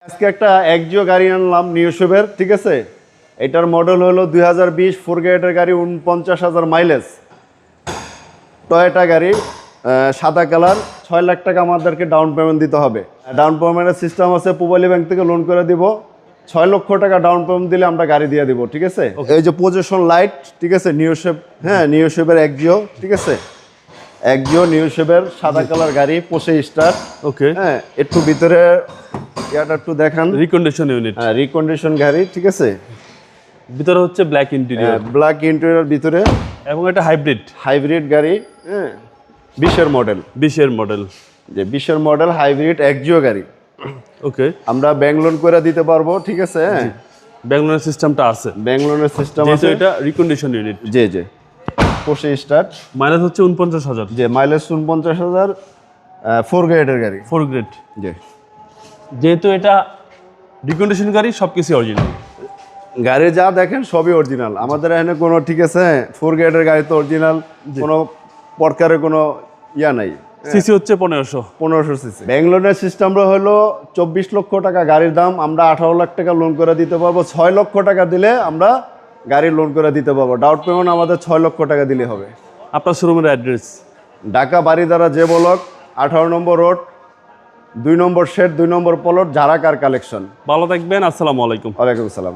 আজকে একটা একজিও গাড়ি আনলাম নিউশেপের, ঠিক আছে। এটার মডেল হলো 2020 ফোর গ্রেডের গাড়ি, 49,000 মাইলেজ, টয়োটা গাড়ি, সাদা কালার। 6 লাখ টাকা আমাদেরকে ডাউন পেমেন্ট দিতে হবে। ডাউন পেমেন্টের সিস্টেম আছে, পূবালী ব্যাংক থেকে লোন করে দিব। 6 লক্ষ টাকা ডাউন পেমেন্ট দিলে আমরা গাড়ি দিয়ে দিব, ঠিক আছে। এই যে পজিশন লাইট, ঠিক আছে, নিউশেপ, হ্যাঁ নিউশেপের একজিও, ঠিক আছে। একজিও নিউশেপের সাদা কালার গাড়ি, পোষে স্টার। ওকে, হ্যাঁ, একটু ভিতরে ইয়াটা একটু দেখান। রিকন্ডিশন ইউনিট, হ্যাঁ, রিকন্ডিশন গাড়ি, ঠিক আছে। ভিতরে হচ্ছে ব্ল্যাক ইন্টেরিয়র, ব্ল্যাক ইন্টেরিয়র ভিতরে, এবং এটা হাইব্রিড গাড়ি। হ্যাঁ, 20-এর মডেল, 20-এর মডেল, যে 20-এর মডেল হাইব্রিড একজিও গাড়ি। ওকে, আমরা ব্যাংক লোন করে দিতে পারবো, ঠিক আছে। হ্যাঁ, ব্যাংক লোনের সিস্টেমটা আছে, ব্যাংক লোনের সিস্টেম যেহেতু আছে। এটা রিকন্ডিশন ইউনিট। জি জি, পোষে স্টার্ট, মাইলেজ হচ্ছে 49,000, যে মাইলেজ 49,000, 4 গ্রেডের গাড়ি, 4 গ্রেড। জি। যেহেতু এটা রিকন্ডিশন গাড়ি, সবকিছু অরিজিনাল। গাড়ি যা দেখেন সবই অরিজিনাল আমাদের এখানে, কোনো, ঠিক আছে। 4 গ্রেডের গাড়ি তো অরিজিনাল, কোনো প্রকারের কোনো ইয়া নাই। সিসি হচ্ছে 1500 সিসি। ব্যাংক লোনের সিস্টেমটা হলো 24 লক্ষ টাকা গাড়ির দাম, আমরা 18 লাখ টাকা লোন করে দিতে পারবো। 6 লক্ষ টাকা দিলে আমরা গাড়ি লোন করে দিতে পারবো। ডাউন পেমেন্ট আমাদের 6 লক্ষ টাকা দিলে হবে। আপনার শোরুমের অ্যাড্রেস? ঢাকা বারিধারা যে ব্লক, 18 নম্বর রোড, 2 নম্বর শেড, 2 নম্বর প্লট, ঝাড়া কার কালেকশন। ভালো থাকবেন, আসসালামু আলাইকুম। ওয়ালাইকুম আসসালাম।